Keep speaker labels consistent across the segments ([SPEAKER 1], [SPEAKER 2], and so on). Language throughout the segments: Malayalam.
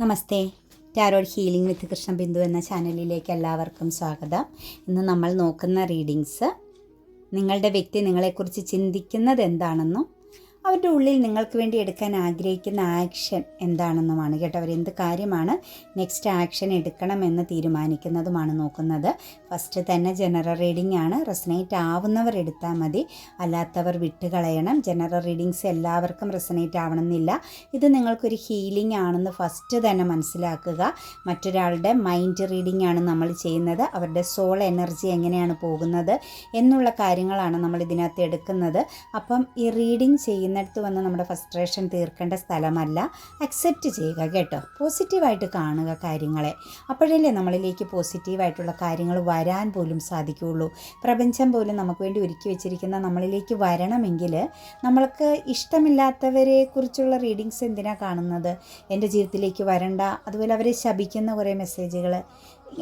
[SPEAKER 1] നമസ്തേ. ടാരോട്ട് ഹീലിംഗ് വിത്ത് കൃഷ്ണബിന്ദു എന്ന ചാനലിലേക്ക് എല്ലാവർക്കും സ്വാഗതം. ഇന്ന് നമ്മൾ നോക്കുന്ന റീഡിങ്സ് നിങ്ങളുടെ വ്യക്തി നിങ്ങളെക്കുറിച്ച് ചിന്തിക്കുന്നത് എന്താണെന്നും അവരുടെ ഉള്ളിൽ നിങ്ങൾക്ക് വേണ്ടി എടുക്കാൻ ആഗ്രഹിക്കുന്ന ആക്ഷൻ എന്താണെന്നുമാണ് കേട്ടോ. അവരെന്ത് കാര്യമാണ് നെക്സ്റ്റ് ആക്ഷൻ എടുക്കണമെന്ന് തീരുമാനിക്കുന്നതുമാണ് നോക്കുന്നത്. ഫസ്റ്റ് തന്നെ ജനറൽ റീഡിംഗ് ആണ്. റെസനേറ്റ് ആവുന്നവർ എടുത്താൽ മതി, അല്ലാത്തവർ വിട്ടുകളയണം. ജനറൽ റീഡിങ്സ് എല്ലാവർക്കും റെസനേറ്റ് ആവണമെന്നില്ല. ഇത് നിങ്ങൾക്കൊരു ഹീലിംഗ് ആണെന്ന് ഫസ്റ്റ് തന്നെ മനസ്സിലാക്കുക. മറ്റൊരാളുടെ മൈൻഡ് റീഡിംഗ് ആണ് നമ്മൾ ചെയ്യുന്നത്. അവരുടെ സോൾ എനർജി എങ്ങനെയാണ് പോകുന്നത് എന്നുള്ള കാര്യങ്ങളാണ് നമ്മൾ ഇതിനകത്ത് എടുക്കുന്നത്. അപ്പം ഈ റീഡിംഗ് ചെയ്യുന്നിടത്ത് വന്ന് നമ്മുടെ ഫ്രസ്ട്രേഷൻ തീർക്കേണ്ട സ്ഥലമല്ല. അക്സെപ്റ്റ് ചെയ്യുക കേട്ടോ. പോസിറ്റീവായിട്ട് കാണുക കാര്യങ്ങളെ. അപ്പോഴല്ലേ നമ്മളിലേക്ക് പോസിറ്റീവായിട്ടുള്ള കാര്യങ്ങൾ വരാൻ പോലും സാധിക്കുകയുള്ളൂ. പ്രപഞ്ചം പോലും നമുക്ക് വേണ്ടി ഒരുക്കി വെച്ചിരിക്കുന്ന നമ്മളിലേക്ക് വരണമെങ്കിൽ നമ്മൾക്ക് ഇഷ്ടമില്ലാത്തവരെ കുറിച്ചുള്ള റീഡിങ്സ് എന്തിനാണ് കാണുന്നത്? എൻ്റെ ജീവിതത്തിലേക്ക് വരണ്ട, അതുപോലെ അവരെ ശപിക്കുന്ന കുറേ മെസ്സേജുകൾ,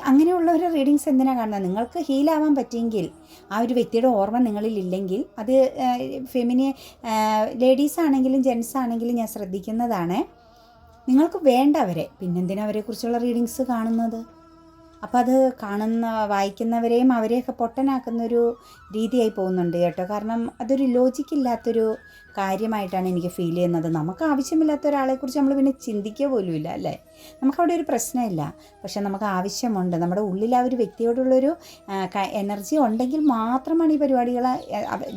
[SPEAKER 1] അങ്ങനെയുള്ള ഒരു റീഡിങ്സ് എന്തിനാണ് കാണുന്നത്? നിങ്ങൾക്ക് ഹീലാവാൻ പറ്റിയെങ്കിൽ, ആ ഒരു വ്യക്തിയുടെ ഓർമ്മ നിങ്ങളിൽ ഇല്ലെങ്കിൽ, അത് ലേഡീസ് ആണെങ്കിലും ജെൻസ് ആണെങ്കിലും ഞാൻ ശ്രദ്ധിക്കുന്നതാണ്, നിങ്ങൾക്ക് വേണ്ടവരെ പിന്നെന്തിനാ അവരെക്കുറിച്ചുള്ള റീഡിങ്സ് കാണുന്നത്? അപ്പോൾ അത് വായിക്കുന്നവരെയും അവരെയൊക്കെ പൊട്ടനാക്കുന്നൊരു രീതിയായി പോകുന്നുണ്ട് കേട്ടോ. കാരണം അതൊരു ലോജിക്കില്ലാത്തൊരു കാര്യമായിട്ടാണ് എനിക്ക് ഫീൽ ചെയ്യുന്നത്. നമുക്ക് ആവശ്യമില്ലാത്ത ഒരാളെക്കുറിച്ച് നമ്മൾ പിന്നെ ചിന്തിക്കുക പോലുമില്ല, അല്ലേ? നമുക്കവിടെ ഒരു പ്രശ്നമില്ല. പക്ഷെ നമുക്ക് ആവശ്യമുണ്ട്. നമ്മുടെ ഉള്ളിൽ ആ ഒരു വ്യക്തിയോടുള്ളൊരു എനർജി ഉണ്ടെങ്കിൽ മാത്രമാണ് ഈ പരിപാടികൾ.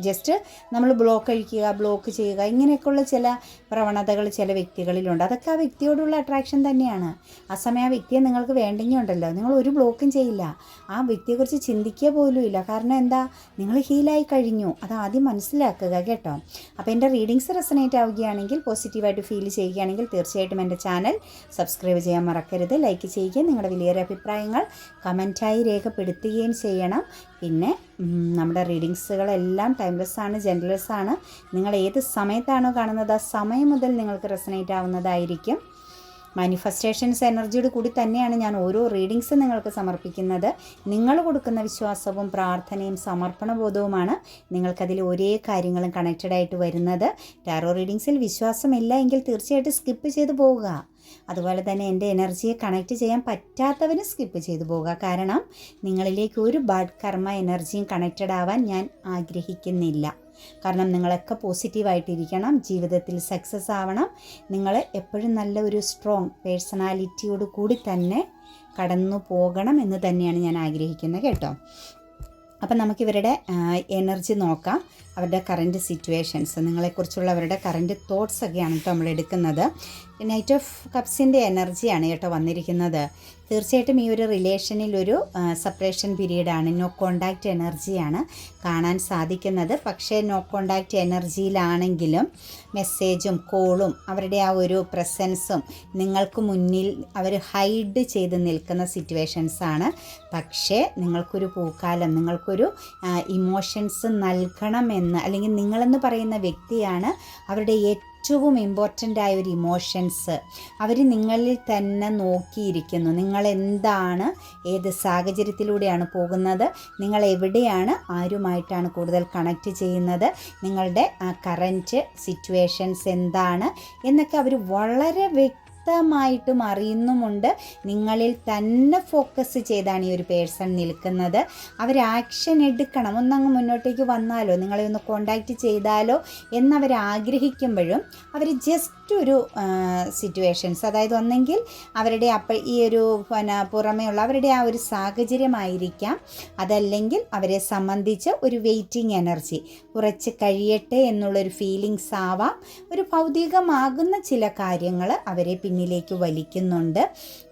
[SPEAKER 1] ജസ്റ്റ് നമ്മൾ ബ്ലോക്ക് ചെയ്യുക, ഇങ്ങനെയൊക്കെയുള്ള ചില പ്രവണതകൾ ചില വ്യക്തികളിലുണ്ട്. അതൊക്കെ ആ വ്യക്തിയോടുള്ള അട്രാക്ഷൻ തന്നെയാണ്. ആ സമയം ആ വ്യക്തിയെ നിങ്ങൾക്ക് വേണ്ടെങ്കിൽ ഉണ്ടല്ലോ, നിങ്ങൾ ഒരു ബ്ലോക്കും ചെയ്യില്ല, ആ വ്യക്തിയെക്കുറിച്ച് ചിന്തിക്കുക പോലും ഇല്ല. കാരണം എന്താ? നിങ്ങൾ ഹീലായി കഴിഞ്ഞു. അത് ആദ്യം മനസ്സിലാക്കുക കേട്ടോ. അപ്പോൾ എൻ്റെ റീഡിങ്സ് റെസനേറ്റ് ആവുകയാണെങ്കിൽ, പോസിറ്റീവായിട്ട് ഫീൽ ചെയ്യുകയാണെങ്കിൽ തീർച്ചയായിട്ടും എൻ്റെ ചാനൽ സബ്സ്ക്രൈബ് ചെയ്യാൻ മറക്കരുത്. ലൈക്ക് ചെയ്യുകയും നിങ്ങളുടെ വലിയൊരു അഭിപ്രായങ്ങൾ കമൻറ്റായി രേഖപ്പെടുത്തുകയും ചെയ്യണം. പിന്നെ നമ്മുടെ റീഡിങ്സുകളെല്ലാം ടൈംലെസ് ആണ്, ജെൻഡർലെസ് ആണ്. നിങ്ങൾ ഏത് സമയത്താണോ കാണുന്നത് ആ സമയം മുതൽ നിങ്ങൾക്ക് റെസനേറ്റ് ആവുന്നതായിരിക്കും. മാനിഫെസ്റ്റേഷൻസ് എനർജിയോട് കൂടി തന്നെയാണ് ഞാൻ ഓരോ റീഡിങ്സ് നിങ്ങൾക്ക് സമർപ്പിക്കുന്നത്. നിങ്ങൾ കൊടുക്കുന്ന വിശ്വാസവും പ്രാർത്ഥനയും സമർപ്പണബോധവുമാണ് നിങ്ങൾക്കതിൽ ഒരേ കാര്യങ്ങളും കണക്റ്റഡ് ആയിട്ട് വരുന്നത്. ടാറോ റീഡിങ്സിൽ വിശ്വാസമില്ല എങ്കിൽ തീർച്ചയായിട്ടും സ്കിപ്പ് ചെയ്ത് പോവുക. അതുപോലെ തന്നെ എൻ്റെ എനർജിയെ കണക്റ്റ് ചെയ്യാൻ പറ്റാത്തവന് സ്കിപ്പ് ചെയ്തു പോവുക. കാരണം നിങ്ങളിലേക്ക് ഒരു ബാഡ് കർമ്മ എനർജിയും കണക്റ്റഡ് ആവാൻ ഞാൻ ആഗ്രഹിക്കുന്നില്ല. കാരണം നിങ്ങളൊക്കെ പോസിറ്റീവായിട്ടിരിക്കണം, ജീവിതത്തിൽ സക്സസ് ആവണം, നിങ്ങൾ എപ്പോഴും നല്ല ഒരു സ്ട്രോങ് പേഴ്സണാലിറ്റിയോട് കൂടി തന്നെ കടന്നു പോകണം എന്ന് തന്നെയാണ് ഞാൻ ആഗ്രഹിക്കുന്നത് കേട്ടോ. അപ്പം നമുക്കിവരുടെ എനർജി നോക്കാം. അവരുടെ കറൻറ്റ് സിറ്റുവേഷൻസ്, നിങ്ങളെക്കുറിച്ചുള്ള അവരുടെ കറൻറ്റ് തോട്ട്സ് ഒക്കെയാണ് കേട്ടോ നമ്മൾ എടുക്കുന്നത്. നൈറ്റ് ഓഫ് കപ്സിൻ്റെ എനർജിയാണ് കേട്ടോ വന്നിരിക്കുന്നത്. തീർച്ചയായിട്ടും ഈ ഒരു റിലേഷനിൽ ഒരു സെപ്പറേഷൻ പീരീഡാണ്. നോ കോണ്ടാക്റ്റ് എനർജിയാണ് കാണാൻ സാധിക്കുന്നത്. പക്ഷേ നോ കോണ്ടാക്റ്റ് എനർജിയിലാണെങ്കിലും മെസ്സേജും കോളും അവരുടെ ആ ഒരു പ്രസൻസും നിങ്ങൾക്ക് മുന്നിൽ അവർ ഹൈഡ് ചെയ്ത് നിൽക്കുന്ന സിറ്റുവേഷൻസാണ്. പക്ഷേ നിങ്ങൾക്കൊരു പൂക്കാലം, നിങ്ങൾക്കൊരു ഇമോഷൻസ് നൽകണമെന്ന്, അല്ലെങ്കിൽ നിങ്ങളെന്ന് പറയുന്ന വ്യക്തിയാണ് അവരുടെ ഏറ്റവും ഇമ്പോർട്ടൻ്റ് ആയ ഒരു ഇമോഷൻസ്. അവർ നിങ്ങളിൽ തന്നെ നോക്കിയിരിക്കുന്നു. നിങ്ങളെന്താണ്, ഏത് സാഹചര്യത്തിലൂടെയാണ് പോകുന്നത്, നിങ്ങൾ എവിടെയാണ്, ആരുമായിട്ടാണ് കൂടുതൽ കണക്റ്റ് ചെയ്യുന്നത്, നിങ്ങളുടെ കറൻറ്റ് സിറ്റുവേഷൻസ് എന്താണ് എന്നൊക്കെ അവർ വളരെ വ്യക്തമായിട്ടും അറിയുന്നുമുണ്ട്. നിങ്ങളിൽ തന്നെ ഫോക്കസ് ചെയ്താണ് ഈ ഒരു പേഴ്സൺ നിൽക്കുന്നത്. അവർ ആക്ഷൻ എടുക്കണം, ഒന്നങ്ങ് മുന്നോട്ടേക്ക് വന്നാലോ, നിങ്ങളെ ഒന്ന് കോണ്ടാക്റ്റ് ചെയ്താലോ എന്നവർ ആഗ്രഹിക്കുമ്പോഴും അവർ ജസ്റ്റ് ഒരു സിറ്റുവേഷൻസ്, അതായത് ഒന്നെങ്കിൽ അവരുടെ ഈ ഒരു പുറമേയുള്ള അവരുടെ ആ ഒരു സാഹചര്യമായിരിക്കാം, അതല്ലെങ്കിൽ അവരെ സംബന്ധിച്ച് ഒരു വെയിറ്റിംഗ് എനർജി, കുറച്ച് കഴിയട്ടെ എന്നുള്ളൊരു ഫീലിങ്സ് ആവാം. ഒരു ഭൗതികമാകുന്ന ചില കാര്യങ്ങൾ അവരെ പിന്നിലേക്ക് വലിക്കുന്നുണ്ട്.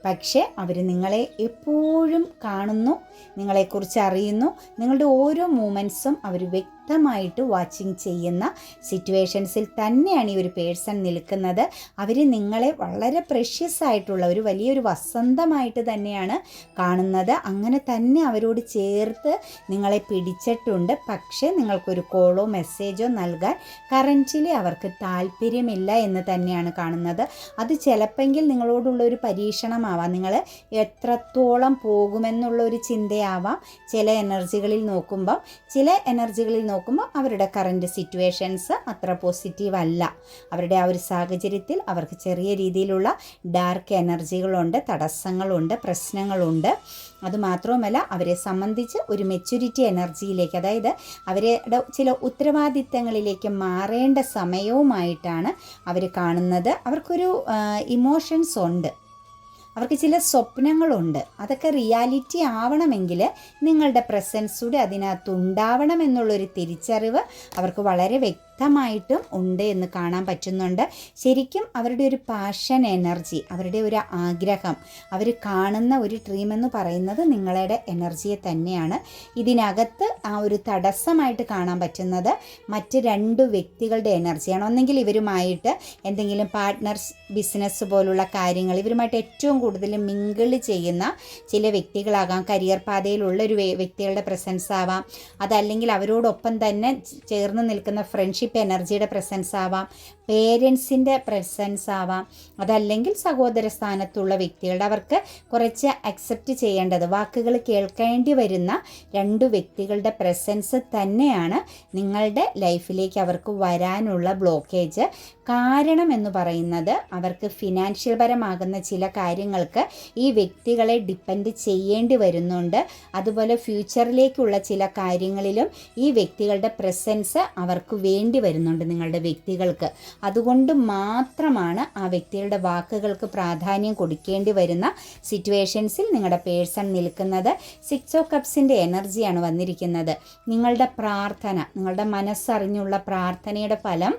[SPEAKER 1] പക്ഷേ അവർ നിങ്ങളെ എപ്പോഴും കാണുന്നു, നിങ്ങളെക്കുറിച്ച് അറിയുന്നു. നിങ്ങളുടെ ഓരോ മൂമെൻറ്റ്സും അവർ വ്യക്തമായിട്ട് വാച്ചിങ് ചെയ്യുന്ന സിറ്റുവേഷൻസിൽ തന്നെയാണ് ഈ ഒരു പേഴ്സൺ നിൽക്കുന്നത്. അവർ നിങ്ങളെ വളരെ പ്രഷ്യസ് ആയിട്ടുള്ള ഒരു വലിയൊരു വസന്തമായിട്ട് തന്നെയാണ് കാണുന്നത്. അങ്ങനെ തന്നെ അവരോട് ചേർത്ത് നിങ്ങളെ പിടിച്ചിട്ടുണ്ട്. പക്ഷേ നിങ്ങൾക്കൊരു കോളോ മെസ്സേജോ നൽകാൻ കറൻറ്റിലി അവർക്ക് താല്പര്യമില്ല എന്ന് തന്നെയാണ് കാണുന്നത്. അത് ചിലപ്പെങ്കിൽ നിങ്ങളോടുള്ള ഒരു പരീക്ഷണമാവാം. നിങ്ങൾ എത്രത്തോളം പോകുമെന്നുള്ള ഒരു ചിന്തയാവാം. ചില എനർജികളിൽ നോക്കുമ്പോൾ അവരുടെ കറൻറ്റ് സിറ്റുവേഷൻസ് അത്ര പോസിറ്റീവ് അല്ല. അവരുടെ ആ ഒരു സാഹചര്യത്തിൽ അവർക്ക് ചെറിയ രീതിയിലുള്ള ഡാർക്ക് എനർജികളുണ്ട്, തടസ്സങ്ങളുണ്ട്, പ്രശ്നങ്ങളുണ്ട്. അതുമാത്രവുമല്ല അവരെ സംബന്ധിച്ച് ഒരു മെച്യൂരിറ്റി എനർജിയിലേക്ക്, അതായത് അവരുടെ ചില ഉത്തരവാദിത്തങ്ങളിലേക്ക് മാറേണ്ട സമയവുമായിട്ടാണ് അവർ കാണുന്നത്. അവർക്കൊരു ഇമോഷൻസ് ഉണ്ട്, അവർക്ക് ചില സ്വപ്നങ്ങളുണ്ട്. അതൊക്കെ റിയാലിറ്റി ആവണമെങ്കിൽ നിങ്ങളുടെ പ്രസൻസ് കൂടി അതിനകത്തുണ്ടാവണം എന്നുള്ളൊരു തിരിച്ചറിവ് അവർക്ക് വളരെ വ്യക്തമായിട്ടും ഉണ്ട് എന്ന് കാണാൻ പറ്റുന്നുണ്ട്. ശരിക്കും അവരുടെ ഒരു പാഷൻ എനർജി, അവരുടെ ഒരു ആഗ്രഹം, അവർ കാണുന്ന ഒരു ഡ്രീം എന്ന് പറയുന്നത് നിങ്ങളുടെ എനർജിയെ തന്നെയാണ്. ഇതിനകത്ത് ആ ഒരു തടസ്സമായിട്ട് കാണാൻ പറ്റുന്നത് മറ്റ് 2 വ്യക്തികളുടെ എനർജിയാണ്. ഒന്നെങ്കിൽ ഇവരുമായിട്ട് എന്തെങ്കിലും പാർട്ട്നർസ് ബിസിനസ് പോലുള്ള കാര്യങ്ങൾ, ഇവരുമായിട്ട് ഏറ്റവും കൂടുതൽ മിങ്കിൾ ചെയ്യുന്ന ചില വ്യക്തികളാകാം, കരിയർ പാതയിലുള്ള ഒരു വ്യക്തികളുടെ പ്രസൻസ് ആവാം, അതല്ലെങ്കിൽ അവരോടൊപ്പം തന്നെ ചേർന്ന് നിൽക്കുന്ന ഫ്രണ്ട്ഷിപ്പ് എനർജിയുടെ പ്രസൻസ് ആവാം, പേരൻസിൻ്റെ പ്രസൻസ് ആവാം, അതല്ലെങ്കിൽ സഹോദര സ്ഥാനത്തുള്ള വ്യക്തികളുടെ, അവർക്ക് കുറച്ച് അക്സെപ്റ്റ് ചെയ്യേണ്ടത്, വാക്കുകൾ കേൾക്കേണ്ടി വരുന്ന 2 വ്യക്തികളുടെ പ്രസൻസ് തന്നെയാണ് നിങ്ങളുടെ ലൈഫിലേക്ക് അവർക്ക് വരാനുള്ള ബ്ലോക്കേജ്. കാരണം എന്ന് പറയുന്നത് അവർക്ക് ഫിനാൻഷ്യൽ പരമാകുന്ന ചില കാര്യങ്ങൾക്ക് ഈ വ്യക്തികളെ ഡിപ്പെൻഡ് ചെയ്യേണ്ടി വരുന്നുണ്ട്. അതുപോലെ ഫ്യൂച്ചറിലേക്കുള്ള ചില കാര്യങ്ങളിലും ഈ വ്യക്തികളുടെ പ്രസൻസ് അവർക്ക് വേണ്ടി വരുന്നുണ്ട് നിങ്ങളുടെ വ്യക്തികൾക്ക്. അതുകൊണ്ട് മാത്രമാണ് ആ വ്യക്തികളുടെ വാക്കുകൾക്ക് പ്രാധാന്യം കൊടുക്കേണ്ടി വരുന്ന സിറ്റുവേഷൻസിൽ നിങ്ങളുടെ പേഴ്സൺ നിൽക്കുന്നത്. 6 ഓഫ് കപ്സിൻ്റെ എനർജിയാണ് വന്നിരിക്കുന്നത്. നിങ്ങളുടെ പ്രാർത്ഥന, നിങ്ങളുടെ മനസ്സറിഞ്ഞുള്ള പ്രാർത്ഥനയുടെ ഫലം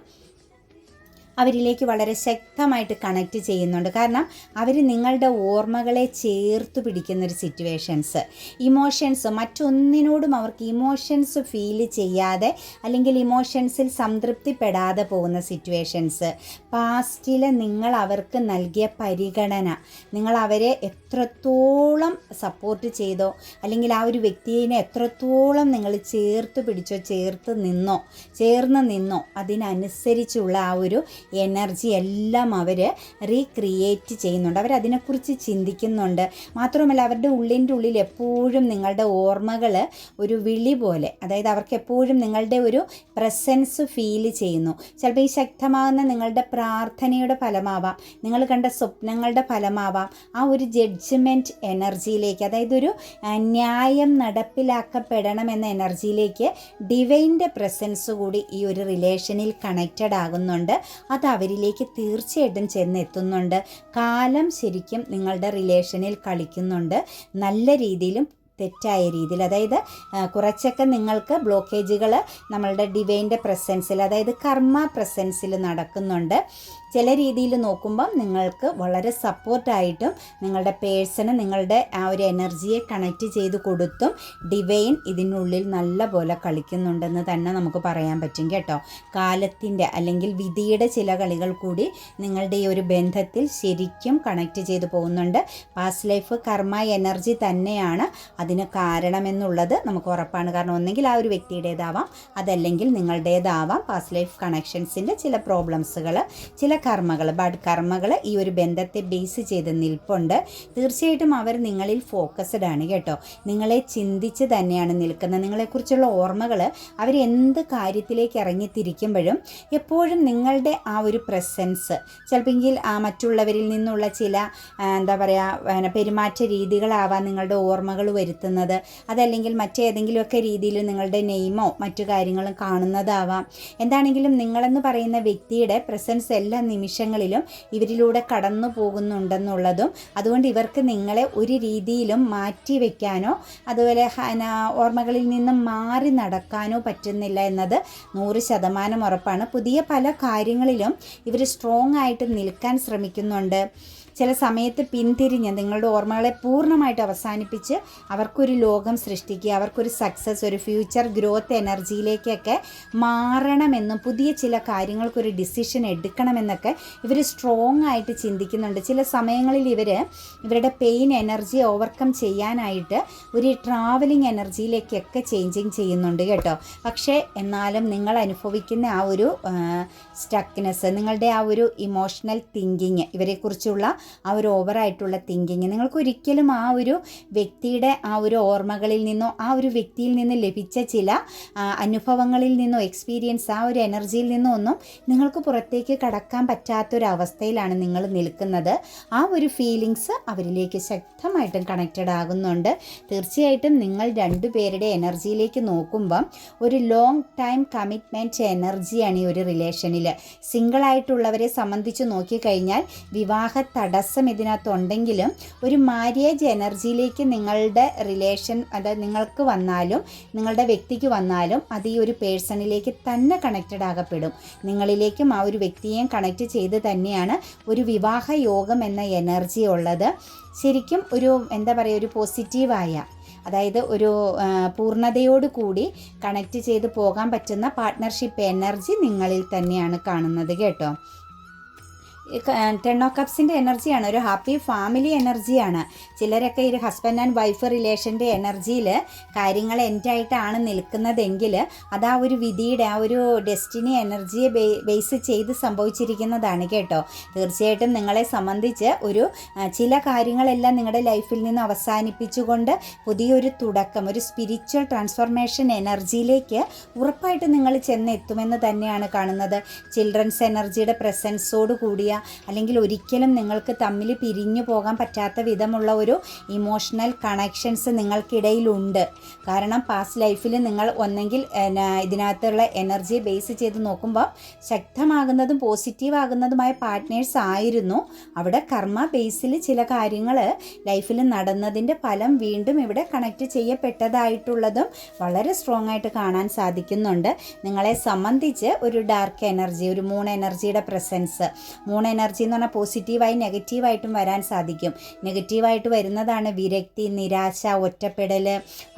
[SPEAKER 1] അവരിലേക്ക് വളരെ ശക്തമായിട്ട് കണക്റ്റ് ചെയ്യുന്നുണ്ട്. കാരണം അവർ നിങ്ങളുടെ ഓർമ്മകളെ ചേർത്ത് പിടിക്കുന്നൊരു സിറ്റുവേഷൻസ്, ഇമോഷൻസ്, മറ്റൊന്നിനോടും അവർക്ക് ഇമോഷൻസ് ഫീൽ ചെയ്യാതെ അല്ലെങ്കിൽ ഇമോഷൻസിൽ സംതൃപ്തിപ്പെടാതെ പോകുന്ന സിറ്റുവേഷൻസ്, പാസ്റ്റിൽ നിങ്ങൾ അവർക്ക് നൽകിയ പരിഗണന, നിങ്ങൾ അവരെ എത്രത്തോളം സപ്പോർട്ട് ചെയ്തോ അല്ലെങ്കിൽ ആ ഒരു വ്യക്തിയെ എത്രത്തോളം നിങ്ങൾ ചേർത്ത് പിടിച്ചോ, ചേർന്ന് നിന്നോ അതിനനുസരിച്ചുള്ള ആ ഒരു എനർജി എല്ലാം അവർ റീക്രിയേറ്റ് ചെയ്യുന്നുണ്ട്. അവരതിനെക്കുറിച്ച് ചിന്തിക്കുന്നുണ്ട്. മാത്രമല്ല അവരുടെ ഉള്ളിൻ്റെ ഉള്ളിൽ എപ്പോഴും നിങ്ങളുടെ ഓർമ്മകൾ ഒരു വിളി പോലെ, അതായത് അവർക്ക് എപ്പോഴും നിങ്ങളുടെ ഒരു പ്രസൻസ് ഫീൽ ചെയ്യുന്നു. ചിലപ്പോൾ ഈ ശക്തമാകുന്ന നിങ്ങളുടെ പ്രാർത്ഥനയുടെ ഫലമാവാം, നിങ്ങൾ കണ്ട സ്വപ്നങ്ങളുടെ ഫലമാവാം, ആ ഒരു ജഡ്ജ്മെൻറ്റ് എനർജിയിലേക്ക്, അതായത് ഒരു ന്യായം നടപ്പിലാക്കപ്പെടണം എന്ന എനർജിയിലേക്ക് ഡിവൈൻ്റെ പ്രസൻസ് കൂടി ഈ ഒരു റിലേഷനിൽ കണക്റ്റഡ് ആകുന്നുണ്ട്. അത് അവരിലേക്ക് തീർച്ചയായിട്ടും ചെന്നെത്തുന്നുണ്ട്. കാലം ശരിക്കും നിങ്ങളുടെ റിലേഷനിൽ കളിക്കുന്നുണ്ട്, നല്ല രീതിയിലും തെറ്റായ രീതിയിൽ. അതായത് കുറച്ചൊക്കെ നിങ്ങൾക്ക് ബ്ലോക്കേജുകൾ നമ്മളുടെ ഡിവൈൻ്റെ പ്രസൻസിൽ, അതായത് കർമ്മ പ്രസൻസിൽ നടക്കുന്നുണ്ട്. ചില രീതിയിൽ നോക്കുമ്പം നിങ്ങൾക്ക് വളരെ സപ്പോർട്ടായിട്ടും നിങ്ങളുടെ പേഴ്സണ് നിങ്ങളുടെ ആ ഒരു എനർജിയെ കണക്റ്റ് ചെയ്ത് കൊടുത്തും ഡിവൈൻ ഇതിനുള്ളിൽ നല്ല പോലെ കളിക്കുന്നുണ്ടെന്ന് തന്നെ നമുക്ക് പറയാൻ പറ്റും കേട്ടോ. കാലത്തിൻ്റെ അല്ലെങ്കിൽ വിധിയുടെ ചില കളികൾ കൂടി നിങ്ങളുടെ ഈ ഒരു ബന്ധത്തിൽ ശരിക്കും കണക്റ്റ് ചെയ്ത് പോകുന്നുണ്ട്. പാസ്റ്റ് ലൈഫ് കർമ്മ എനർജി തന്നെയാണ് അതിന് കാരണമെന്നുള്ളത് നമുക്ക് ഉറപ്പാണ്. കാരണം ഒന്നെങ്കിൽ ആ ഒരു വ്യക്തിയുടേതാവാം, അതല്ലെങ്കിൽ നിങ്ങളുടേതാവാം. പാസ്റ്റ് ലൈഫ് കണക്ഷൻസിൻ്റെ ചില പ്രോബ്ലംസുകൾ, ചില കർമ്മകൾ, ബാഡ് കർമ്മകൾ ഈ ഒരു ബന്ധത്തെ ബേസ് ചെയ്ത് നിൽപ്പുണ്ട്. തീർച്ചയായിട്ടും അവർ നിങ്ങളിൽ ഫോക്കസ്ഡ് ആണ് കേട്ടോ. നിങ്ങളെ ചിന്തിച്ച് തന്നെയാണ് നിൽക്കുന്നത്. നിങ്ങളെക്കുറിച്ചുള്ള ഓർമ്മകൾ അവർ എന്ത് കാര്യത്തിലേക്ക് ഇറങ്ങിത്തിരിക്കുമ്പോഴും എപ്പോഴും നിങ്ങളുടെ ആ ഒരു പ്രസൻസ്, ചിലപ്പോൾ മറ്റുള്ളവരിൽ നിന്നുള്ള ചില എന്താ പറയുക പെരുമാറ്റ രീതികളാവാം നിങ്ങളുടെ ഓർമ്മകൾ വരുത്തുന്നത്, അതല്ലെങ്കിൽ മറ്റേതെങ്കിലുമൊക്കെ രീതിയിൽ നിങ്ങളുടെ നെയിമോ മറ്റു കാര്യങ്ങളും കാണുന്നതാവാം. എന്താണെങ്കിലും നിങ്ങളെന്ന് പറയുന്ന വ്യക്തിയുടെ പ്രസൻസ് എല്ലാ നിമിഷങ്ങളിലും ഇവരിലൂടെ കടന്നു പോകുന്നുണ്ടെന്നുള്ളതും, അതുകൊണ്ട് ഇവർക്ക് നിങ്ങളെ ഒരു രീതിയിലും മാറ്റി വയ്ക്കാനോ അതുപോലെ ഓർമ്മകളിൽ നിന്നും മാറി നടക്കാനോ പറ്റുന്നില്ല എന്നത് 100% ഉറപ്പാണ്. പുതിയ പല കാര്യങ്ങളിലും ഇവർ സ്ട്രോങ് ആയിട്ട് നിൽക്കാൻ ശ്രമിക്കുന്നുണ്ട്. ചില സമയത്ത് പിന്തിരിഞ്ഞ് നിങ്ങളുടെ ഓർമ്മകളെ പൂർണ്ണമായിട്ട് അവസാനിപ്പിച്ച് അവർക്കൊരു ലോകം സൃഷ്ടിക്കുക, അവർക്കൊരു സക്സസ്, ഒരു ഫ്യൂച്ചർ ഗ്രോത്ത് എനർജിയിലേക്കൊക്കെ മാറണമെന്നും പുതിയ ചില കാര്യങ്ങൾക്കൊരു ഡിസിഷൻ എടുക്കണമെന്നൊക്കെ ഇവർ സ്ട്രോങ് ആയിട്ട് ചിന്തിക്കുന്നുണ്ട്. ചില സമയങ്ങളിൽ ഇവരുടെ പെയിൻ എനർജി ഓവർകം ചെയ്യാനായിട്ട് ഒരു ട്രാവലിംഗ് എനർജിയിലേക്കൊക്കെ ചേഞ്ചിങ് ചെയ്യുന്നുണ്ട് കേട്ടോ. പക്ഷേ എന്നാലും നിങ്ങൾ അനുഭവിക്കുന്ന ആ ഒരു സ്റ്റക്നെസ്, നിങ്ങളുടെ ആ ഒരു ഇമോഷണൽ തിങ്കിങ്, ഇവരെക്കുറിച്ചുള്ള ആ ഒരു ഓവറായിട്ടുള്ള തിങ്കിങ്, നിങ്ങൾക്ക് ഒരിക്കലും ആ ഒരു വ്യക്തിയുടെ ആ ആ ഒരു ഓർമ്മകളിൽ നിന്നോ ആ ഒരു വ്യക്തിയിൽ നിന്ന് ലഭിച്ച ചില അനുഭവങ്ങളിൽ നിന്നോ എക്സ്പീരിയൻസ് ആ ഒരു എനർജിയിൽ നിന്നോ ഒന്നും നിങ്ങൾക്ക് പുറത്തേക്ക് കടക്കാൻ പറ്റാത്തൊരവസ്ഥയിലാണ് നിങ്ങൾ നിൽക്കുന്നത്. ആ ഒരു ഫീലിങ്സ് അവരിലേക്ക് ശക്തമായിട്ടും കണക്റ്റഡ് ആകുന്നുണ്ട്. തീർച്ചയായിട്ടും നിങ്ങൾ രണ്ടുപേരുടെ എനർജിയിലേക്ക് നോക്കുമ്പം ഒരു ലോങ് ടൈം കമ്മിറ്റ്മെൻറ്റ് എനർജിയാണ് ഈ ഒരു റിലേഷനിൽ. സിംഗിളായിട്ടുള്ളവരെ സംബന്ധിച്ച് നോക്കിക്കഴിഞ്ഞാൽ വിവാഹ തടസ്സം ഇതിനകത്തുണ്ടെങ്കിലും ഒരു മാര്യേജ് എനർജിയിലേക്ക് നിങ്ങളുടെ റിലേഷൻ അതായത് നിങ്ങൾക്ക് വന്നാലും നിങ്ങളുടെ വ്യക്തിക്ക് വന്നാലും അത് ഈ ഒരു പേഴ്സണിലേക്ക് തന്നെ കണക്റ്റഡ് ആകപ്പെടും. നിങ്ങളിലേക്കും ആ ഒരു വ്യക്തിയെയും കണക്റ്റ് ചെയ്ത് തന്നെയാണ് ഒരു വിവാഹ യോഗം എന്ന എനർജി ഉള്ളത്. ശരിക്കും ഒരു എന്താ പറയുക, ഒരു പോസിറ്റീവായ, അതായത് ഒരു പൂർണ്ണതയോട് കൂടി കണക്റ്റ് ചെയ്ത് പോകാൻ പറ്റുന്ന പാർട്ട്ണർഷിപ്പ് എനർജി നിങ്ങളിൽ തന്നെയാണ് കാണുന്നത് കേട്ടോ. 10 ഓഫ് കപ്സിൻ്റെ എനർജിയാണ്, ഒരു ഹാപ്പി ഫാമിലി എനർജിയാണ്. ചിലരൊക്കെ ഈ ഹസ്ബൻഡ് ആൻഡ് വൈഫ് റിലേഷൻ്റെ എനർജിയിൽ കാര്യങ്ങൾ എൻഡായിട്ടാണ് നിൽക്കുന്നതെങ്കിൽ അത് ആ ഒരു വിധിയുടെ ആ ഒരു ഡെസ്റ്റിനി എനർജിയെ ബേസ് ചെയ്ത് സംഭവിച്ചിരിക്കുന്നതാണ് കേട്ടോ. തീർച്ചയായിട്ടും നിങ്ങളെ സംബന്ധിച്ച് ഒരു ചില കാര്യങ്ങളെല്ലാം നിങ്ങളുടെ ലൈഫിൽ നിന്ന് അവസാനിപ്പിച്ചുകൊണ്ട് പുതിയൊരു തുടക്കം, ഒരു സ്പിരിച്വൽ ട്രാൻസ്ഫോർമേഷൻ എനർജിയിലേക്ക് ഉറപ്പായിട്ട് നിങ്ങൾ ചെന്നെത്തുമെന്ന് തന്നെയാണ് കാണുന്നത്. ചിൽഡ്രൻസ് എനർജിയുടെ പ്രസൻസോട് കൂടിയ, അല്ലെങ്കിൽ ഒരിക്കലും നിങ്ങൾക്ക് തമ്മിൽ പിരിഞ്ഞു പോകാൻ പറ്റാത്ത വിധമുള്ള ഒരു ഇമോഷണൽ കണക്ഷൻസ് നിങ്ങൾക്കിടയിലുണ്ട്. കാരണം പാസ്റ്റ് ലൈഫിൽ നിങ്ങൾ ഒന്നെങ്കിൽ ഇതിനകത്തുള്ള എനർജിയെ ബേസ് ചെയ്ത് നോക്കുമ്പോൾ ശക്തമാകുന്നതും പോസിറ്റീവ് ആകുന്നതുമായ പാർട്ട്നേഴ്സ് ആയിരുന്നു. അവിടെ കർമ്മ ബേസിൽ ചില കാര്യങ്ങൾ ലൈഫിൽ നടന്നതിൻ്റെ ഫലം വീണ്ടും ഇവിടെ കണക്റ്റ് ചെയ്യപ്പെട്ടതായിട്ടുള്ളതും വളരെ സ്ട്രോങ് ആയിട്ട് കാണാൻ സാധിക്കുന്നുണ്ട്. നിങ്ങളെ സംബന്ധിച്ച് ഒരു ഡാർക്ക് എനർജി, ഒരു മൂൺ എനർജിയുടെ പ്രസൻസ്, മൂൺ എനർജി എന്ന് പറഞ്ഞാൽ പോസിറ്റീവായി നെഗറ്റീവായിട്ടും വരാൻ സാധിക്കും. നെഗറ്റീവായിട്ട് വരുന്നതാണ് വിരക്തി, നിരാശ, ഒറ്റപ്പെടൽ,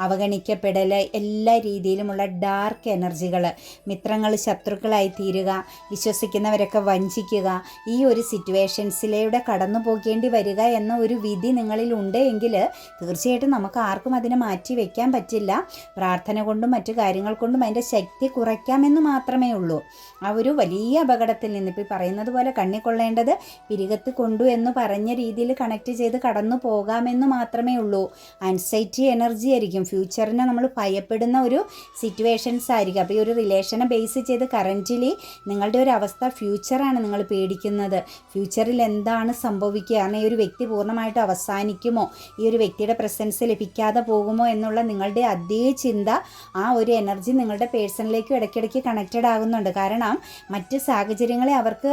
[SPEAKER 1] അവഗണിക്കപ്പെടൽ, എല്ലാ രീതിയിലുമുള്ള ഡാർക്ക് എനർജികൾ. മിത്രങ്ങൾ ശത്രുക്കളായി തീരുക, വിശ്വസിക്കുന്നവരൊക്കെ വഞ്ചിക്കുക, ഈ ഒരു സിറ്റുവേഷൻസിലൂടെ കടന്നു പോകേണ്ടി വരിക എന്ന ഒരു വിധി നിങ്ങളിൽ ഉണ്ട് എങ്കിൽ തീർച്ചയായിട്ടും നമുക്ക് ആർക്കും അതിനെ മാറ്റി വയ്ക്കാൻ പറ്റില്ല. പ്രാർത്ഥന കൊണ്ടും മറ്റു കാര്യങ്ങൾ കൊണ്ടും അതിൻ്റെ ശക്തി കുറയ്ക്കാമെന്ന് മാത്രമേ ഉള്ളൂ. ആ ഒരു വലിയ അപകടത്തിൽ നിന്ന് ഇപ്പോൾ പറയുന്നത് പോലെ കണ്ണിക്കൊള്ളേണ്ടത് പിരികത്ത് കൊണ്ടു എന്ന് പറഞ്ഞ രീതിയിൽ കണക്റ്റ് ചെയ്ത് കടന്നു പോകാമെന്ന് മാത്രമേ ഉള്ളൂ. ആൻസൈറ്റി എനർജി ആയിരിക്കും, ഫ്യൂച്ചറിനെ നമ്മൾ ഭയപ്പെടുന്ന ഒരു സിറ്റുവേഷൻസ് ആയിരിക്കും. അപ്പോൾ ഈ ഒരു റിലേഷനെ ബേസ് ചെയ്ത് കറൻ്റ്ലി നിങ്ങളുടെ ഒരു അവസ്ഥ ഫ്യൂച്ചറാണ് നിങ്ങൾ പേടിക്കുന്നത്. ഫ്യൂച്ചറിൽ എന്താണ് സംഭവിക്കുക, കാരണം ഈ ഒരു വ്യക്തി പൂർണ്ണമായിട്ട് അവസാനിക്കുമോ, ഈ ഒരു വ്യക്തിയുടെ പ്രസൻസ് ലഭിക്കാതെ പോകുമോ എന്നുള്ള നിങ്ങളുടെ അതേ ചിന്ത, ആ ഒരു എനർജി നിങ്ങളുടെ പേഴ്സണിലേക്ക് ഇടയ്ക്കിടയ്ക്ക് കണക്റ്റഡ് ആകുന്നുണ്ട്. കാരണം മറ്റ് സാഹചര്യങ്ങളെ അവർക്ക്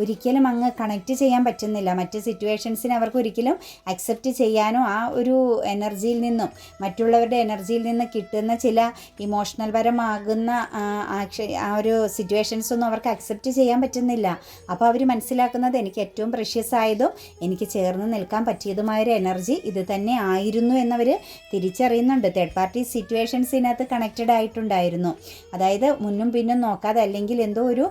[SPEAKER 1] ഒരിക്കലും അങ്ങ് കണക്റ്റ് ചെയ്യാൻ പറ്റുന്നില്ല. മറ്റ് സിറ്റുവേഷൻസിനെ അവർക്ക് ഒരിക്കലും അക്സെപ്റ്റ് ചെയ്യാനോ ആ ഒരു എനർജിയിൽ നിന്നും മറ്റുള്ളവരുടെ എനർജിയിൽ നിന്ന് കിട്ടുന്ന ചില ഇമോഷണൽ പരമാകുന്ന ആ ഒരു സിറ്റുവേഷൻസ് ഒന്നും അവർക്ക് അക്സെപ്റ്റ് ചെയ്യാൻ പറ്റുന്നില്ല. അപ്പോൾ അവർ മനസ്സിലാക്കുന്നത് എനിക്ക് ഏറ്റവും പ്രഷ്യസ് ആയതും എനിക്ക് ചേർന്ന് നിൽക്കാൻ പറ്റിയതുമായൊരു എനർജി ഇത് തന്നെ ആയിരുന്നു എന്നവർ തിരിച്ചറിയുന്നുണ്ട്. തേർഡ് പാർട്ടി സിറ്റുവേഷൻസിനകത്ത് കണക്റ്റഡ് ആയിട്ടുണ്ടായിരുന്നു. അതായത് മുന്നും പിന്നും നോക്കാതെ, അല്ലെങ്കിൽ എന്തോ ഒരു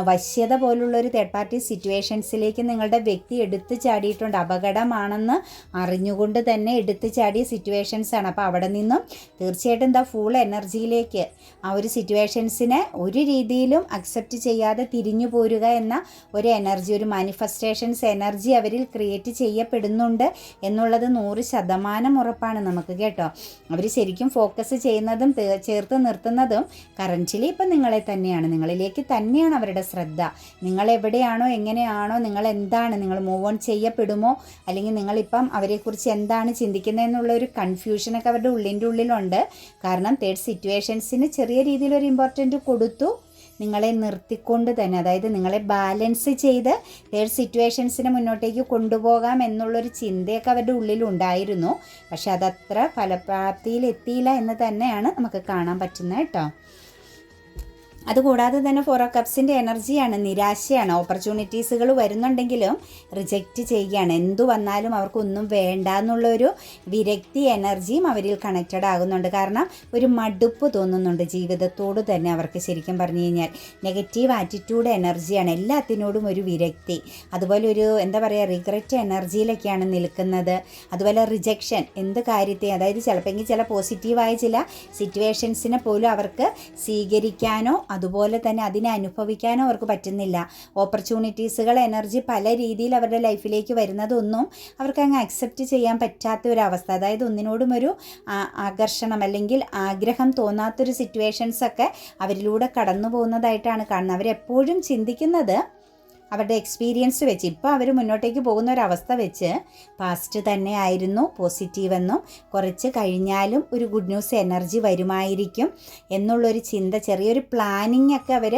[SPEAKER 1] വശ്യത പോലുള്ളൊരു തേർഡ് പാർട്ടി സിറ്റുവേഷൻസിലേക്ക് നിങ്ങളുടെ വ്യക്തി എടുത്തു ചാടിയിട്ടുണ്ട്. അപകടമാണെന്ന് അറിഞ്ഞുകൊണ്ട് തന്നെ എടുത്തു ചാടിയ സിറ്റുവേഷൻസാണ്. അപ്പോൾ അവിടെ നിന്നും തീർച്ചയായിട്ടും ഫുൾ എനർജിയിലേക്ക് ആ ഒരു സിറ്റുവേഷൻസിനെ ഒരു രീതിയിലും അക്സെപ്റ്റ് ചെയ്യാതെ തിരിഞ്ഞു പോരുക എന്ന ഒരു എനർജി, ഒരു മാനിഫെസ്റ്റേഷൻസ് എനർജി അവരിൽ ക്രിയേറ്റ് ചെയ്യപ്പെടുന്നുണ്ട് എന്നുള്ളത് 100% ഉറപ്പാണ് നമുക്ക് കേട്ടോ. അവർ ശരിക്കും ഫോക്കസ് ചെയ്യുന്നതും ചേർത്ത് നിർത്തുന്നതും കറൻറ്റ്ലി ഇപ്പം നിങ്ങളെ തന്നെയാണ്, നിങ്ങളിലേക്ക് തന്നെയാണ് അവരുടെ ശ്രദ്ധ. നിങ്ങൾ എവിടെയാണോ, എങ്ങനെയാണോ, നിങ്ങൾ എന്താണ്, നിങ്ങൾ മൂവ് ഓൺ ചെയ്യപ്പെടുമോ, അല്ലെങ്കിൽ നിങ്ങളിപ്പം അവരെക്കുറിച്ച് എന്താണ് ചിന്തിക്കുന്നതെന്നുള്ളൊരു കൺഫ്യൂഷനൊക്കെ അവരുടെ ഉള്ളിലുണ്ട്. കാരണം തേർഡ് സിറ്റുവേഷൻസിന് ചെറിയ രീതിയിലൊരു ഇമ്പോർട്ടൻറ്റ് കൊടുത്തു, നിങ്ങളെ നിർത്തിക്കൊണ്ട് തന്നെ, അതായത് നിങ്ങളെ ബാലൻസ് ചെയ്ത് തേർഡ് സിറ്റുവേഷൻസിനെ മുന്നോട്ടേക്ക് കൊണ്ടുപോകാം എന്നുള്ളൊരു ചിന്തയൊക്കെ അവരുടെ ഉള്ളിലുണ്ടായിരുന്നു. പക്ഷെ അതത്ര ഫലപ്രാപ്തിയിലെത്തിയില്ല എന്ന് തന്നെയാണ് നമുക്ക് കാണാൻ പറ്റുന്നത് കേട്ടോ. അതുകൂടാതെ തന്നെ 4 ഓഫ് കപ്സിൻ്റെ എനർജിയാണ്, നിരാശയാണ്. ഓപ്പർച്യൂണിറ്റീസുകൾ വരുന്നുണ്ടെങ്കിലും റിജക്റ്റ് ചെയ്യുകയാണ്. എന്തു വന്നാലും അവർക്കൊന്നും വേണ്ട എന്നുള്ളൊരു വിരക്തി എനർജിയും അവരിൽ കണക്റ്റഡ് ആകുന്നുണ്ട്. കാരണം ഒരു മടുപ്പ് തോന്നുന്നുണ്ട് ജീവിതത്തോട് തന്നെ അവർക്ക്. ശരിക്കും പറഞ്ഞു കഴിഞ്ഞാൽ നെഗറ്റീവ് ആറ്റിറ്റ്യൂഡ് എനർജിയാണ്, എല്ലാത്തിനോടും ഒരു വിരക്തി. അതുപോലെ ഒരു എന്താ പറയുക, റിഗ്രറ്റ് എനർജിയിലൊക്കെയാണ് നിൽക്കുന്നത്. അതുപോലെ റിജക്ഷൻ, എന്ത് കാര്യത്തെ, അതായത് ചിലപ്പോൾ ചില പോസിറ്റീവായ ചില സിറ്റുവേഷൻസിനെ പോലും അവർക്ക് സ്വീകരിക്കാനോ അതുപോലെ തന്നെ അതിനെ അനുഭവിക്കാനും അവർക്ക് പറ്റുന്നില്ല. ഓപ്പർച്യൂണിറ്റീസുകൾ, എനർജി പല രീതിയിൽ അവരുടെ ലൈഫിലേക്ക് വരുന്നതൊന്നും അവർക്ക് അങ്ങ് അക്സെപ്റ്റ് ചെയ്യാൻ പറ്റാത്ത ഒരവസ്ഥ. അതായത് ഒന്നിനോടും ഒരു ആകർഷണം അല്ലെങ്കിൽ ആഗ്രഹം തോന്നാത്തൊരു സിറ്റുവേഷൻസൊക്കെ അവരിലൂടെ കടന്നു പോകുന്നതായിട്ടാണ് കാണുന്നത്. അവരെപ്പോഴും ചിന്തിക്കുന്നത് അവരുടെ എക്സ്പീരിയൻസ് വെച്ച്, ഇപ്പോൾ അവർ മുന്നോട്ടേക്ക് പോകുന്ന ഒരവസ്ഥ വെച്ച് പാസ്റ്റ് തന്നെ ആയിരുന്നു പോസിറ്റീവെന്നും കുറച്ച് കഴിഞ്ഞാലും ഒരു ഗുഡ് ന്യൂസ് എനർജി വരുമായിരിക്കും എന്നുള്ളൊരു ചിന്ത, ചെറിയൊരു പ്ലാനിങ് ഒക്കെ അവർ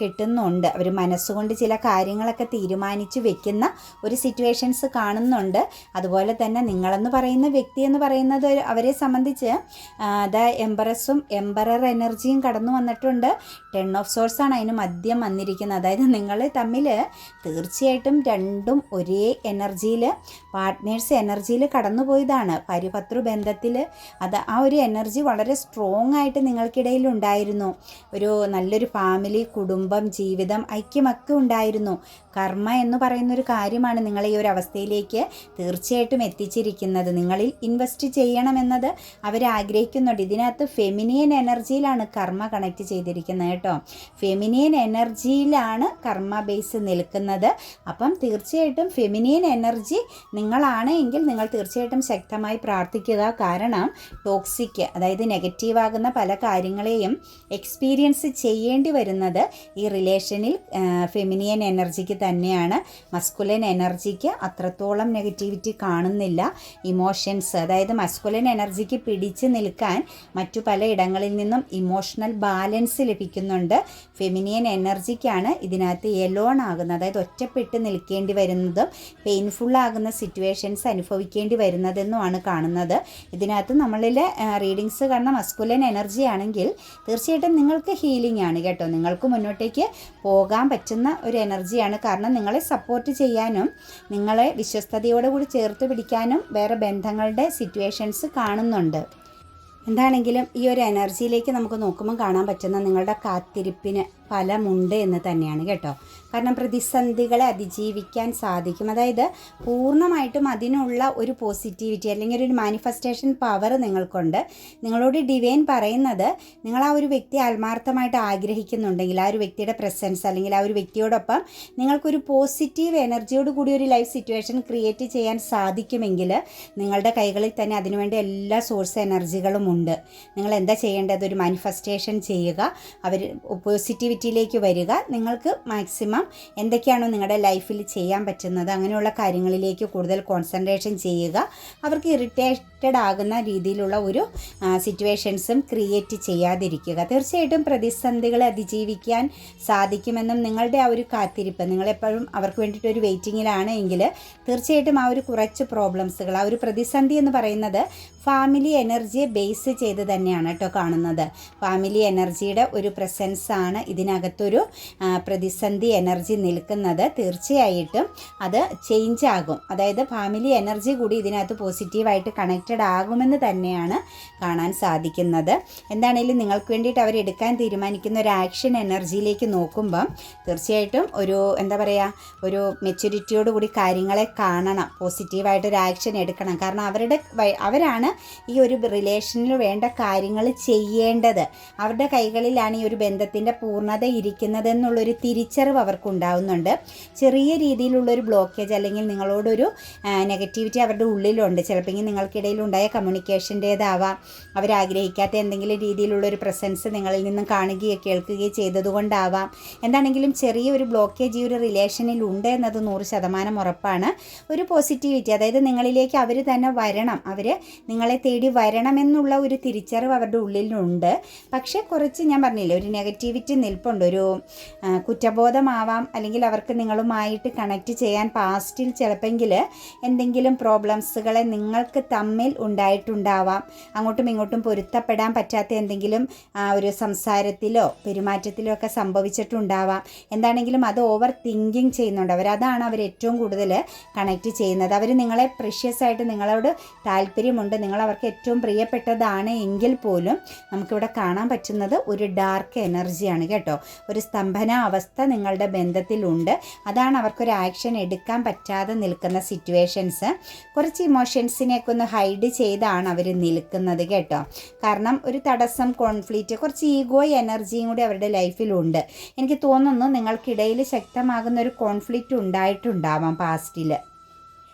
[SPEAKER 1] കിട്ടുന്നുണ്ട്. അവർ മനസ്സുകൊണ്ട് ചില കാര്യങ്ങളൊക്കെ തീരുമാനിച്ച് വെക്കുന്ന ഒരു സിറ്റുവേഷൻസ് കാണുന്നുണ്ട്. അതുപോലെ തന്നെ നിങ്ങളെന്ന് പറയുന്ന വ്യക്തി എന്ന് പറയുന്നത് അവരെ സംബന്ധിച്ച് എംബറസും എംബറർ എനർജിയും കടന്നു വന്നിട്ടുണ്ട്. 10 ഓഫ് സോഴ്സ് ആണ് അതിന് മധ്യം വന്നിരിക്കുന്നത്. അതായത് നിങ്ങൾ തമ്മിൽ തീർച്ചയായിട്ടും രണ്ടും ഒരേ എനർജിയിൽ, പാർട്ട്നേഴ്സ് എനർജിയിൽ കടന്നുപോയതാണ്. ഭാര്യ-ഭർതൃ ബന്ധത്തിൽ ആ ഒരു എനർജി വളരെ സ്ട്രോങ് ആയിട്ട് നിങ്ങൾക്കിടയിൽ ഉണ്ടായിരുന്നു. ഒരു നല്ലൊരു ഫാമിലി, കുടുംബം, ജീവിതം, ഐക്യമൊക്കെ ഉണ്ടായിരുന്നു. കർമ്മ എന്ന് പറയുന്നൊരു കാര്യമാണ് നിങ്ങളെ ഈ ഒരു അവസ്ഥയിലേക്ക് തീർച്ചയായിട്ടും എത്തിച്ചിരിക്കുന്നത്. നിങ്ങളിൽ ഇൻവെസ്റ്റ് ചെയ്യണമെന്നത് അവരാഗ്രഹിക്കുന്നുണ്ട്. ഇതിനകത്ത് ഫെമിനിയൻ എനർജിയിലാണ് കർമ്മ കണക്ട് ചെയ്തിരിക്കുന്നത് കേട്ടോ. ഫെമിനിയൻ എനർജിയിലാണ് കർമ്മ ബേസ് നിൽക്കുന്നത്. അപ്പം തീർച്ചയായിട്ടും ഫെമിനിയൻ എനർജി നിങ്ങളാണ് എങ്കിൽ നിങ്ങൾ തീർച്ചയായിട്ടും ശക്തമായി പ്രാർത്ഥിക്കുക. കാരണം ടോക്സിക്, അതായത് നെഗറ്റീവാകുന്ന പല കാര്യങ്ങളെയും എക്സ്പീരിയൻസ് ചെയ്യേണ്ടി വരുന്നത് ഈ റിലേഷനിൽ ഫെമിനിയൻ എനർജിക്ക് തന്നെയാണ്. മസ്കുലൻ എനർജിക്ക് അത്രത്തോളം നെഗറ്റിവിറ്റി കാണുന്നില്ല. ഇമോഷൻസ്, അതായത് മസ്കുലൻ എനർജിക്ക് പിടിച്ച് നിൽക്കാൻ മറ്റു പല ഇടങ്ങളിൽ നിന്നും ഇമോഷണൽ ബാലൻസ് ലഭിക്കുന്നുണ്ട്. ഫെമിനിയൻ എനർജിക്കാണ് ഇതിനകത്ത് എലോൺ ആകുന്നത്, അതായത് ഒറ്റപ്പെട്ട് നിൽക്കേണ്ടി വരുന്നതും പെയിൻഫുള്ളാകുന്ന സിറ്റുവേഷൻസ് അനുഭവിക്കേണ്ടി വരുന്നതെന്നുമാണ് കാണുന്നത്. ഇതിനകത്ത് നമ്മളിൽ റീഡിങ്സ് കാണുന്ന മസ്കുലൻ എനർജി ആണെങ്കിൽ തീർച്ചയായിട്ടും നിങ്ങൾക്ക് ഹീലിംഗ് ആണ് കേട്ടോ. നിങ്ങൾക്ക് മുന്നോട്ടേക്ക് പോകാൻ പറ്റുന്ന ഒരു എനർജിയാണ്. കാരണം നിങ്ങളെ സപ്പോർട്ട് ചെയ്യാനും നിങ്ങളെ വിശ്വസ്തയോടുകൂടി ചേർത്ത് പിടിക്കാനും വേറെ ബന്ധങ്ങളുടെ സിറ്റുവേഷൻസ് കാണുന്നുണ്ട്. എന്താണെങ്കിലും ഈ ഒരു എനർജിയിലേക്ക് നമുക്ക് നോക്കുമ്പോൾ കാണാൻ പറ്റുന്ന നിങ്ങളുടെ കാത്തിരിപ്പിന് ഫലമുണ്ട് എന്ന് തന്നെയാണ് കേട്ടോ. കാരണം പ്രതിസന്ധികളെ അതിജീവിക്കാൻ സാധിക്കും. അതായത് പൂർണ്ണമായിട്ടും അതിനുള്ള ഒരു പോസിറ്റിവിറ്റി അല്ലെങ്കിൽ ഒരു മാനിഫെസ്റ്റേഷൻ പവർ നിങ്ങൾക്കുണ്ട്. നിങ്ങളോട് ഡിവൈൻ പറയുന്നത്, നിങ്ങൾ ആ ഒരു വ്യക്തി ആത്മാർത്ഥമായിട്ട് ആഗ്രഹിക്കുന്നുണ്ടെങ്കിൽ ആ ഒരു വ്യക്തിയുടെ പ്രസൻസ് അല്ലെങ്കിൽ ആ ഒരു വ്യക്തിയോടൊപ്പം നിങ്ങൾക്കൊരു പോസിറ്റീവ് എനർജിയോട് കൂടി ഒരു ലൈഫ് സിറ്റുവേഷൻ ക്രിയേറ്റ് ചെയ്യാൻ സാധിക്കുമെങ്കിൽ നിങ്ങളുടെ കൈകളിൽ തന്നെ അതിനുവേണ്ടി എല്ലാ സോഴ്സ് എനർജികളും ഉണ്ട്. നിങ്ങൾ എന്താ ചെയ്യേണ്ടത്? ഒരു മാനിഫെസ്റ്റേഷൻ ചെയ്യുക, അവർ പോസിറ്റിവിറ്റിയിലേക്ക് വരിക. നിങ്ങൾക്ക് മാക്സിമം എന്തൊക്കെയാണോ നിങ്ങളുടെ ലൈഫിൽ ചെയ്യാൻ പറ്റുന്നത് അങ്ങനെയുള്ള കാര്യങ്ങളിലേക്ക് കൂടുതൽ കോൺസെൻട്രേഷൻ ചെയ്യുക. അവർക്ക് ഇറിറ്റേറ്റഡ് ആകുന്ന രീതിയിലുള്ള ഒരു സിറ്റുവേഷൻസും ക്രിയേറ്റ് ചെയ്യാതിരിക്കുക. തീർച്ചയായിട്ടും പ്രതിസന്ധികളെ അതിജീവിക്കാൻ സാധിക്കുമെന്നും നിങ്ങളുടെ ആ ഒരു കാത്തിരിപ്പ്, നിങ്ങളെപ്പോഴും അവർക്ക് വേണ്ടിയിട്ട് ഒരു വെയിറ്റിങ്ങിലാണ് എങ്കിൽ തീർച്ചയായിട്ടും ആ ഒരു കുറച്ച് പ്രോബ്ലംസുകൾ, ആ ഒരു പ്രതിസന്ധി എന്ന് പറയുന്നത് ഫാമിലി എനർജിയെ ബേസ് ചെയ്ത് തന്നെയാണ് കേട്ടോ കാണുന്നത്. ഫാമിലി എനർജിയുടെ ഒരു പ്രസൻസാണ് ഇതിനകത്തൊരു പ്രതിസന്ധി എനർജി നിൽക്കുന്നത്. തീർച്ചയായിട്ടും അത് ചേഞ്ച് ആകും. അതായത് ഫാമിലി എനർജി കൂടി ഇതിനകത്ത് പോസിറ്റീവായിട്ട് കണക്റ്റഡ് ആകുമെന്ന് തന്നെയാണ് കാണാൻ സാധിക്കുന്നത്. എന്താണെങ്കിലും നിങ്ങൾക്ക് വേണ്ടിയിട്ട് അവരെടുക്കാൻ തീരുമാനിക്കുന്ന ഒരു ആക്ഷൻ എനർജിയിലേക്ക് നോക്കുമ്പം തീർച്ചയായിട്ടും ഒരു എന്താ പറയുക, ഒരു മെച്യൂരിറ്റിയോടുകൂടി കാര്യങ്ങളെ കാണണം. പോസിറ്റീവായിട്ടൊരു ആക്ഷൻ എടുക്കണം. കാരണം അവരാണ് ഈ ഒരു റിലേഷനിൽ വേണ്ട കാര്യങ്ങൾ ചെയ്യേണ്ടത്. അവരുടെ കൈകളിലാണ് ഈ ഒരു ബന്ധത്തിൻ്റെ പൂർണ്ണത ഇരിക്കുന്നതെന്നുള്ളൊരു തിരിച്ചറിവ് അവർക്കുണ്ടാവുന്നുണ്ട്. ചെറിയ രീതിയിലുള്ളൊരു ബ്ലോക്കേജ് അല്ലെങ്കിൽ നിങ്ങളോടൊരു നെഗറ്റിവിറ്റി അവരുടെ ഉള്ളിലുണ്ട്. ചിലപ്പോൾ നിങ്ങൾക്കിടയിലുണ്ടായ കമ്മ്യൂണിക്കേഷൻ്റേതാവാം, അവരാഗ്രഹിക്കാത്ത എന്തെങ്കിലും രീതിയിലുള്ളൊരു പ്രസൻസ് നിങ്ങളിൽ നിന്നും കാണുകയോ കേൾക്കുകയോ ചെയ്തതുകൊണ്ടാവാം. എന്താണെങ്കിലും ചെറിയൊരു ബ്ലോക്കേജ് ഈ ഒരു റിലേഷനിൽ ഉണ്ട് എന്നത് 100% ഉറപ്പാണ്. ഒരു പോസിറ്റിവിറ്റി, അതായത് നിങ്ങളിലേക്ക് അവർ തന്നെ വരണം, അവർ നിങ്ങളെ തേടി വരണമെന്നുള്ള ഒരു തിരിച്ചറിവ് അവരുടെ ഉള്ളിലുണ്ട്. പക്ഷേ കുറച്ച് ഞാൻ പറഞ്ഞില്ലേ, ഒരു നെഗറ്റിവിറ്റി നിൽപ്പുണ്ട്. ഒരു കുറ്റബോധമാവാം, അല്ലെങ്കിൽ അവർക്ക് നിങ്ങളുമായിട്ട് കണക്റ്റ് ചെയ്യാൻ പാസ്റ്റിൽ ചിലപ്പോൾ എന്തെങ്കിലും പ്രോബ്ലംസുകളെ നിങ്ങൾക്ക് തമ്മിൽ ഉണ്ടായിട്ടുണ്ടാവാം. അങ്ങോട്ടും ഇങ്ങോട്ടും പൊരുത്തപ്പെടാൻ പറ്റാത്ത എന്തെങ്കിലും ഒരു സംസാരത്തിലോ പെരുമാറ്റത്തിലോ ഒക്കെ സംഭവിച്ചിട്ടുണ്ടാവാം. എന്താണെങ്കിലും അത് ഓവർ തിങ്കിങ് ചെയ്യുന്നുണ്ട് അതാണ് അവർ ഏറ്റവും കൂടുതൽ കണക്റ്റ് ചെയ്യുന്നത്. അവർ നിങ്ങളെ പ്രീഷ്യസ് ആയിട്ട്, നിങ്ങളോട് താല്പര്യമുണ്ട്, നിങ്ങൾ അവർക്ക് ഏറ്റവും പ്രിയപ്പെട്ടതാണ് എങ്കിൽ പോലും നമുക്കിവിടെ കാണാൻ പറ്റുന്നത് ഒരു ഡാർക്ക് എനർജിയാണ് കേട്ടോ. ഒരു സ്തംഭന അവസ്ഥ നിങ്ങളുടെ ബന്ധത്തിലുണ്ട്. അതാണ് അവർക്കൊരു ആക്ഷൻ എടുക്കാൻ പറ്റാതെ നിൽക്കുന്ന സിറ്റുവേഷൻസ്. കുറച്ച് ഇമോഷൻസിനെയൊക്കെ ഒന്ന് ഹൈഡ് ഹൈഡ് ചെയ്താണ് അവർ നിൽക്കുന്നത് കേട്ടോ. കാരണം ഒരു തടസ്സം, കോൺഫ്ലിക്റ്റ്, കുറച്ച് ഈഗോ എനർജിയും കൂടി അവരുടെ ലൈഫിലുണ്ട്. എനിക്ക് തോന്നുന്നു നിങ്ങൾക്കിടയിൽ ശക്തമാകുന്ന ഒരു കോൺഫ്ലിക്റ്റ് ഉണ്ടായിട്ടുണ്ടാവാം പാസ്റ്റിൽ.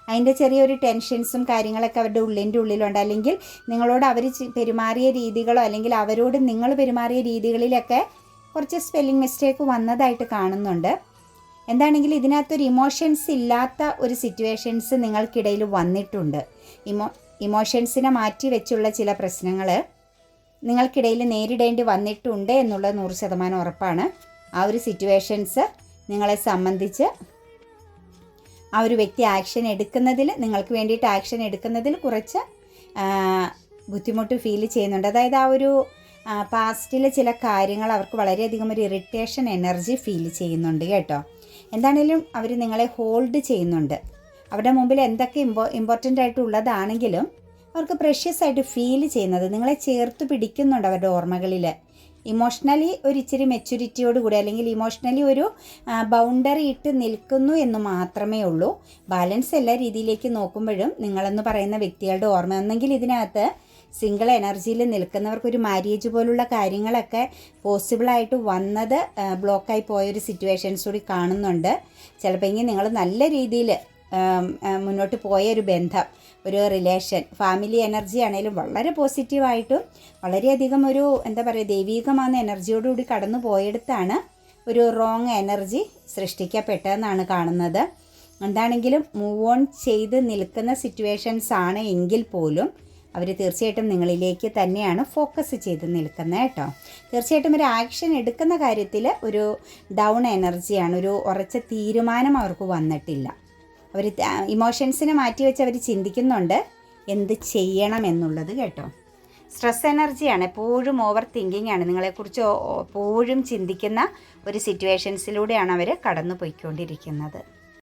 [SPEAKER 1] അതിൻ്റെ ചെറിയൊരു ടെൻഷൻസും കാര്യങ്ങളൊക്കെ അവരുടെ ഉള്ളിലുണ്ട്. അല്ലെങ്കിൽ നിങ്ങളോട് അവർ പെരുമാറിയ രീതികളോ അല്ലെങ്കിൽ അവരോട് നിങ്ങൾ പെരുമാറിയ രീതികളിലൊക്കെ കുറച്ച് സ്പെല്ലിംഗ് മിസ്റ്റേക്ക് വന്നതായിട്ട് കാണുന്നുണ്ട്. എന്താണെങ്കിലും ഇതിനകത്തൊരു ഇമോഷൻസ് ഇല്ലാത്ത ഒരു സിറ്റുവേഷൻസ് നിങ്ങൾക്കിടയിൽ വന്നിട്ടുണ്ട്. ഇമോഷൻസിനെ മാറ്റി വെച്ചുള്ള ചില പ്രശ്നങ്ങൾ നിങ്ങൾക്കിടയിൽ നേരിടേണ്ടി വന്നിട്ടുണ്ട് എന്നുള്ളത് 100% ഉറപ്പാണ്. ആ ഒരു സിറ്റുവേഷൻസ് നിങ്ങളെ സംബന്ധിച്ച് ആ ഒരു വ്യക്തി ആക്ഷൻ എടുക്കുന്നതിൽ, നിങ്ങൾക്ക് വേണ്ടിയിട്ട് ആക്ഷൻ എടുക്കുന്നതിൽ കുറച്ച് ബുദ്ധിമുട്ട് ഫീൽ ചെയ്യുന്നുണ്ട്. അതായത് ആ ഒരു പാസ്റ്റിലെ ചില കാര്യങ്ങൾ അവർക്ക് വളരെയധികം ഒരു ഇറിറ്റേഷൻ എനർജി ഫീൽ ചെയ്യുന്നുണ്ട് കേട്ടോ. എന്താണെങ്കിലും അവർ നിങ്ങളെ ഹോൾഡ് ചെയ്യുന്നുണ്ട്. അവരുടെ മുമ്പിൽ എന്തൊക്കെ ഇമ്പോർട്ടൻ്റ് ആയിട്ടുള്ളതാണെങ്കിലും അവർക്ക് പ്രഷ്യസ് ആയിട്ട് ഫീൽ ചെയ്യുന്നത് നിങ്ങളെ ചേർത്ത് പിടിക്കുന്നുണ്ട് അവരുടെ ഓർമ്മകളിൽ. ഇമോഷണലി ഒരു ഇച്ചിരി മെച്യൂരിറ്റിയോടുകൂടി അല്ലെങ്കിൽ ഇമോഷണലി ഒരു ബൗണ്ടറി ഇട്ട് നിൽക്കുന്നു എന്ന് മാത്രമേ ഉള്ളൂ. ബാലൻസ് എല്ലാ രീതിയിലേക്ക് നോക്കുമ്പോഴും നിങ്ങളെന്ന് പറയുന്ന വ്യക്തികളുടെ ഓർമ്മ ഒന്നെങ്കിൽ ഇതിനകത്ത് സിംഗിൾ എനർജിയിൽ നിൽക്കുന്നവർക്കൊരു മാര്യേജ് പോലുള്ള കാര്യങ്ങളൊക്കെ പോസിബിളായിട്ട് വന്നത് ബ്ലോക്കായി പോയൊരു സിറ്റുവേഷൻസ് കൂടി കാണുന്നുണ്ട്. ചിലപ്പോൾ എങ്കിൽ നിങ്ങൾ നല്ല രീതിയിൽ മുന്നോട്ട് പോയ ഒരു ബന്ധം, ഒരു റിലേഷൻ, ഫാമിലി എനർജി ആണെങ്കിലും വളരെ പോസിറ്റീവായിട്ടും വളരെയധികം ഒരു എന്താ പറയുക ദൈവീകമായ എനർജിയോടുകൂടി കടന്നു പോയെടുത്താണ് ഒരു റോങ് എനർജി സൃഷ്ടിക്കപ്പെട്ടതെന്നാണ് കാണുന്നത്. എന്താണെങ്കിലും മൂവ് ഓൺ ചെയ്ത് നിൽക്കുന്ന സിറ്റുവേഷൻസ് ആണ് എങ്കിൽ പോലും അവർ തീർച്ചയായിട്ടും നിങ്ങളിലേക്ക് തന്നെയാണ് ഫോക്കസ് ചെയ്ത് നിൽക്കുന്നത് കേട്ടോ. തീർച്ചയായിട്ടും ഒരു ആക്ഷൻ എടുക്കുന്ന കാര്യത്തിൽ ഒരു ഡൗൺ എനർജിയാണ്, ഒരു ഉറച്ച തീരുമാനം അവർക്ക് വന്നിട്ടില്ല. അവർ ഇമോഷൻസിനെ മാറ്റി വെച്ച് അവർ ചിന്തിക്കുന്നുണ്ട് എന്ത് ചെയ്യണം എന്നുള്ളത് കേട്ടോ. സ്ട്രെസ് എനർജിയാണ്, എപ്പോഴും ഓവർ തിങ്കിങ് ആണ്, നിങ്ങളെക്കുറിച്ച് എപ്പോഴും ചിന്തിക്കുന്ന ഒരു സിറ്റുവേഷൻസിലൂടെയാണ് അവർ കടന്നു പോയിക്കൊണ്ടിരിക്കുന്നത്.